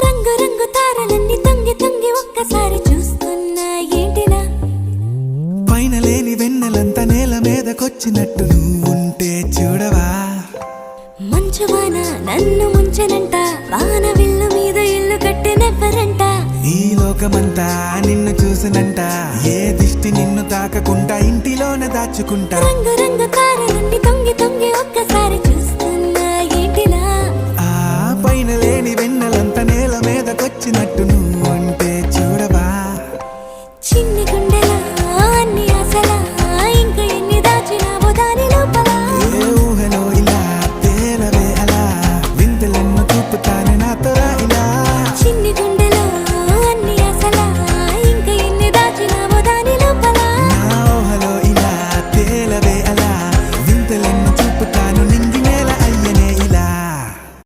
రంగు రంగు తారలన్నీ తొంగి తొంగి ఒక్కసారి చూస్తున్నా ఏంటినా పైన లేని వెన్నెలంతా నేల మీదకొచ్చినట్టు నువ్వుంటే చూడవా మంచువాన నన్ను ముంచెనంట వాన విల్లు మీద ఇల్లు కట్టెనెవ్వరంట ఈ లోకమంతా నిన్ను చూసినంట ఏ దిష్టి నిన్ను తాకకుండా ఇంటిలోనే దాచుకుంటా రంగు రంగు తారలన్నీ తొంగి తొంగి ఒక్కసారి చూస్తున్నా